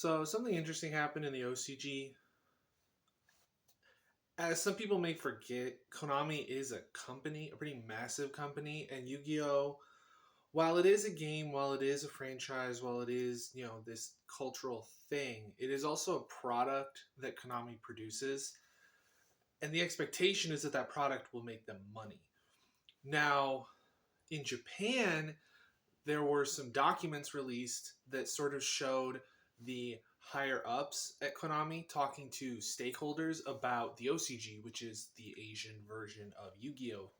So something interesting happened in the OCG. As some people may forget, Konami is a company, a pretty massive company, and Yu-Gi-Oh! While it is a game, while it is a franchise, while it is, this cultural thing, it is also a product that Konami produces, and the expectation is that that product will make them money. Now, in Japan, there were some documents released that sort of showed the higher ups at Konami talking to stakeholders about the OCG, which is the Asian version of Yu-Gi-Oh!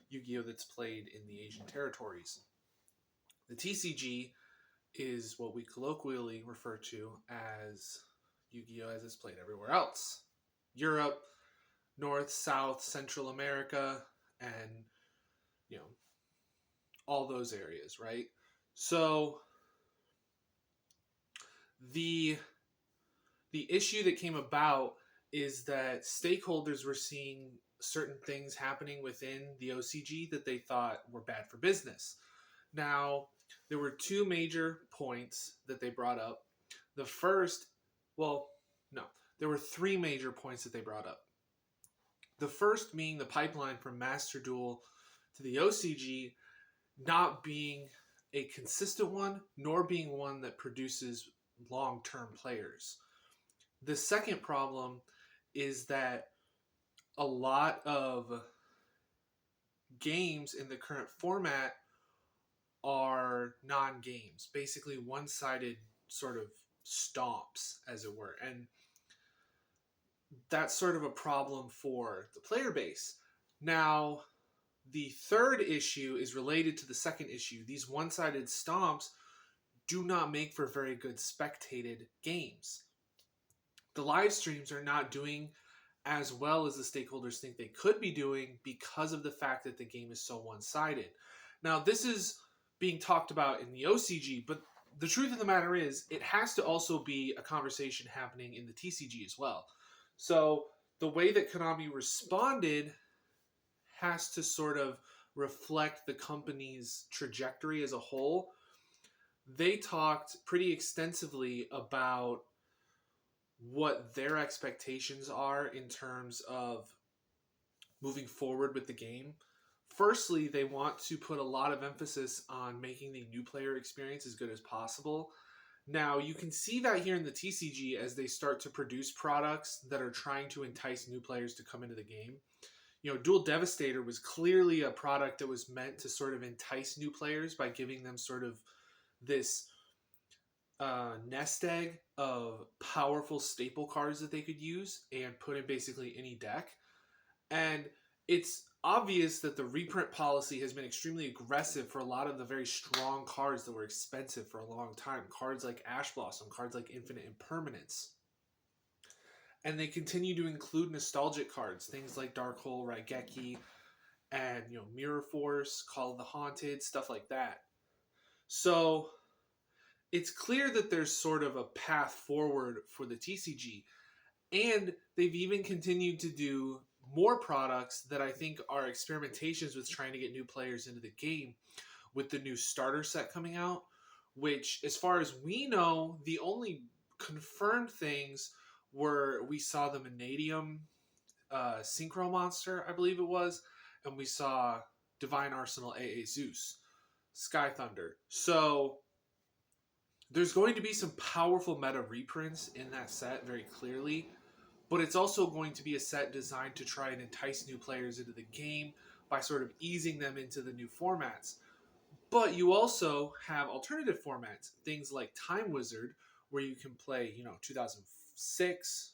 Yu-Gi-Oh! That's played in the Asian territories. The TCG is what we colloquially refer to as Yu-Gi-Oh! As it's played everywhere else. Europe, North, South, Central America, and, you know, all those areas, right? So the issue that came about is that stakeholders were seeing certain things happening within the OCG that they thought were bad for business. Now, there were two major points that they brought up. The first, well, no, there were three major points that they brought up. The first being the pipeline from Master Duel to the OCG not being a consistent one, nor being one that produces long-term players. The second problem is that a lot of games in the current format are non-games, basically one-sided sort of stomps, as it were. And that's sort of a problem for the player base. Now, the third issue is related to the second issue. These one-sided stomps do not make for very good spectated games. The live streams are not doing as well as the stakeholders think they could be doing because of the fact that the game is so one-sided. Now, this is being talked about in the OCG, but the truth of the matter is it has to also be a conversation happening in the TCG as well. So the way that Konami responded has to sort of reflect the company's trajectory as a whole. They talked pretty extensively about what their expectations are in terms of moving forward with the game. Firstly, they want to put a lot of emphasis on making the new player experience as good as possible. Now, you can see that here in the TCG as they start to produce products that are trying to entice new players to come into the game. Duel Devastator was clearly a product that was meant to sort of entice new players by giving them sort of this nest egg of powerful staple cards that they could use and put in basically any deck. And it's obvious that the reprint policy has been extremely aggressive for a lot of the very strong cards that were expensive for a long time. Cards like Ash Blossom, cards like Infinite Impermanence. And they continue to include nostalgic cards, things like Dark Hole, Raigeki, and Mirror Force, Call of the Haunted, stuff like that. So it's clear that there's sort of a path forward for the TCG. And they've even continued to do more products that I think are experimentations with trying to get new players into the game, with the new starter set coming out, which, as far as we know, the only confirmed things were we saw the Vanadium Synchro Monster, I believe it was, and we saw Divine Arsenal AA Zeus, Sky Thunder. So there's going to be some powerful meta reprints in that set very clearly, but it's also going to be a set designed to try and entice new players into the game by sort of easing them into the new formats. But you also have alternative formats, things like Time Wizard, where you can play, 2006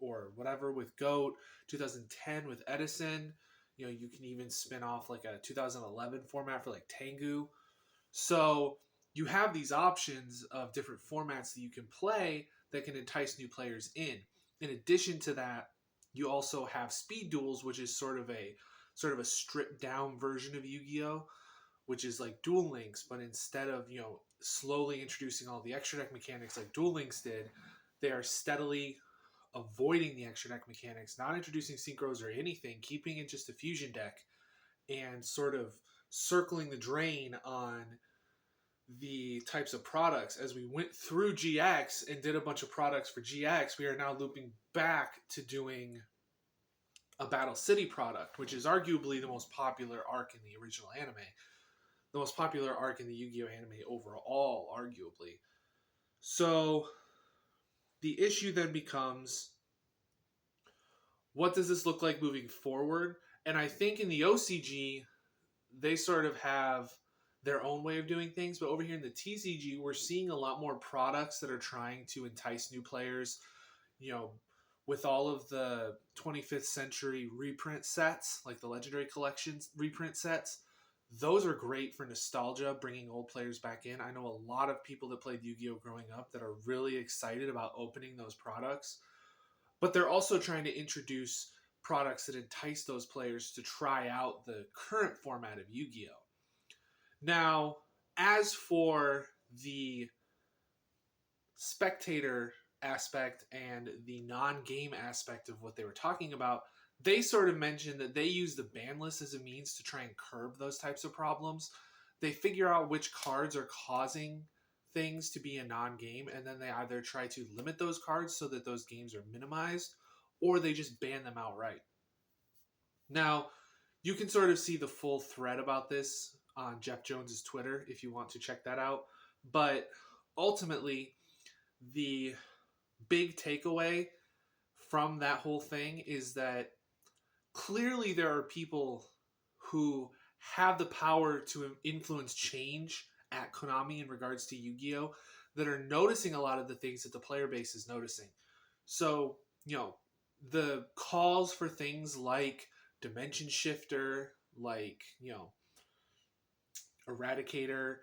or whatever with Goat, 2010 with Edison. You can even spin off like a 2011 format for like Tengu. So you have these options of different formats that you can play that can entice new players in. In addition to that, you also have Speed Duels, which is sort of a stripped down version of Yu-Gi-Oh!, which is like Duel Links, but instead of, slowly introducing all the extra deck mechanics like Duel Links did, they are steadily avoiding the extra deck mechanics, not introducing synchros or anything, keeping it just a fusion deck, and sort of circling the drain on the types of products. As we went through GX and did a bunch of products for GX, we are now looping back to doing a Battle City product, which is arguably the most popular arc in the original anime, the most popular arc in the Yu-Gi-Oh anime overall, arguably. So the issue then becomes, what does this look like moving forward? And I think in the OCG, they sort of have their own way of doing things, but over here in the TCG, we're seeing a lot more products that are trying to entice new players. You know, with all of the 25th century reprint sets, like the Legendary Collections reprint sets, those are great for nostalgia, bringing old players back in. I know a lot of people that played Yu-Gi-Oh growing up that are really excited about opening those products, but they're also trying to introduce products that entice those players to try out the current format of Yu-Gi-Oh. Now, as for the spectator aspect and the non-game aspect of what they were talking about, they sort of mentioned that they use the ban list as a means to try and curb those types of problems. They figure out which cards are causing things to be a non-game, and then they either try to limit those cards so that those games are minimized, or they just ban them outright. Now, you can sort of see the full thread about this on Jeff Jones's Twitter if you want to check that out. But ultimately, the big takeaway from that whole thing is that clearly there are people who have the power to influence change at Konami in regards to Yu-Gi-Oh! That are noticing a lot of the things that the player base is noticing. So, the calls for things like Dimension Shifter, like, Eradicator,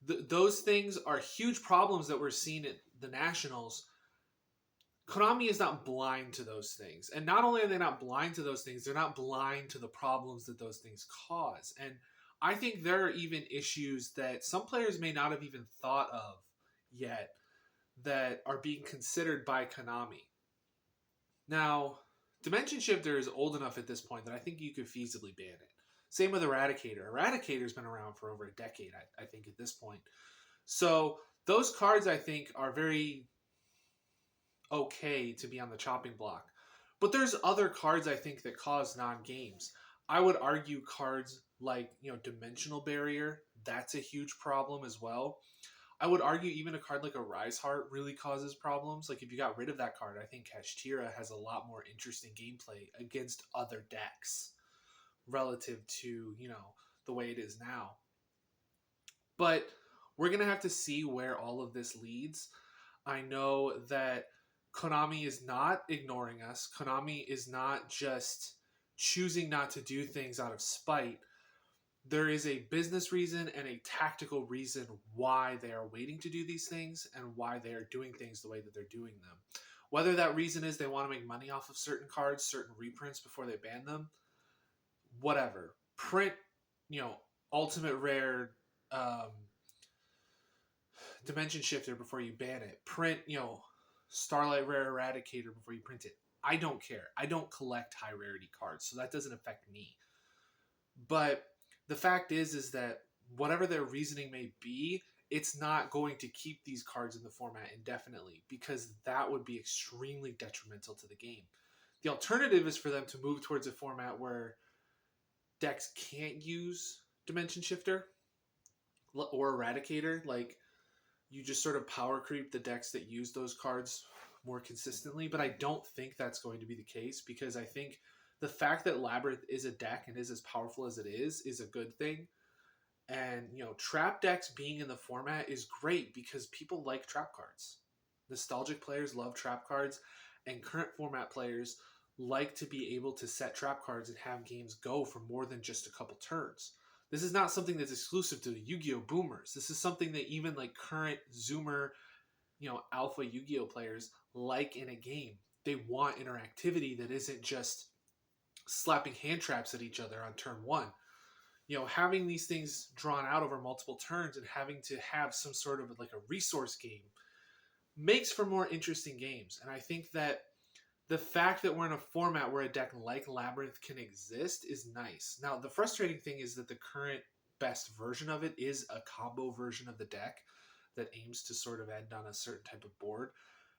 those things are huge problems that we're seeing at the Nationals. Konami is not blind to those things. And not only are they not blind to those things, they're not blind to the problems that those things cause. And I think there are even issues that some players may not have even thought of yet that are being considered by Konami. Now, Dimension Shifter is old enough at this point that I think you could feasibly ban it. Same with Eradicator. Eradicator's been around for over a decade, I think, at this point. So those cards, I think, are very okay to be on the chopping block. But there's other cards, I think, that cause non-games. I would argue cards like, Dimensional Barrier, that's a huge problem as well. I would argue even a card like a Rise Heart really causes problems. Like, if you got rid of that card, I think Kashtira has a lot more interesting gameplay against other decks relative to, the way it is now. But we're going to have to see where all of this leads. I know that Konami is not ignoring us. Konami is not just choosing not to do things out of spite. There is a business reason and a tactical reason why they are waiting to do these things and why they are doing things the way that they're doing them. Whether that reason is they want to make money off of certain cards, certain reprints before they ban them, whatever. Print, ultimate rare Dimension Shifter before you ban it. Print, Starlight Rare Eradicator before you print it. I don't care. I don't collect high rarity cards, so that doesn't affect me. But the fact is that whatever their reasoning may be, it's not going to keep these cards in the format indefinitely, because that would be extremely detrimental to the game. The alternative is for them to move towards a format where decks can't use Dimension Shifter or Eradicator. Like, you just sort of power creep the decks that use those cards more consistently. But I don't think that's going to be the case, because I think the fact that Labyrinth is a deck and is as powerful as it is a good thing. And, trap decks being in the format is great because people like trap cards. Nostalgic players love trap cards, and current format players like to be able to set trap cards and have games go for more than just a couple turns. This is not something that's exclusive to the Yu-Gi-Oh boomers. This is something that even like current Zoomer, alpha Yu-Gi-Oh players like in a game. They want interactivity that isn't just slapping hand traps at each other on turn one. Having these things drawn out over multiple turns and having to have some sort of like a resource game makes for more interesting games. And I think that the fact that we're in a format where a deck like Labyrinth can exist is nice. Now, the frustrating thing is that the current best version of it is a combo version of the deck that aims to sort of end on a certain type of board.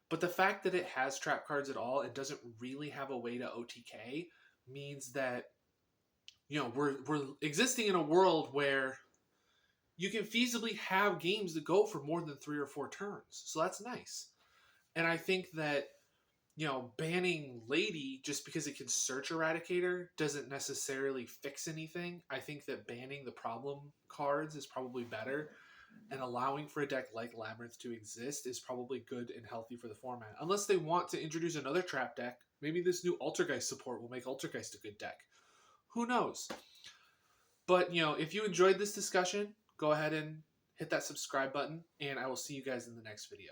But the fact that it has trap cards at all and doesn't really have a way to OTK means that, you know, we're existing in a world where you can feasibly have games that go for more than 3 or 4 turns. So that's nice. And I think that, you know, banning Lady just because it can search Eradicator doesn't necessarily fix anything. I think that banning the problem cards is probably better, and allowing for a deck like Labyrinth to exist is probably good and healthy for the format. Unless they want to introduce another trap deck. Maybe this new Altergeist support will make Altergeist a good deck. Who knows? But, you know, if you enjoyed this discussion, go ahead and hit that subscribe button, and I will see you guys in the next video.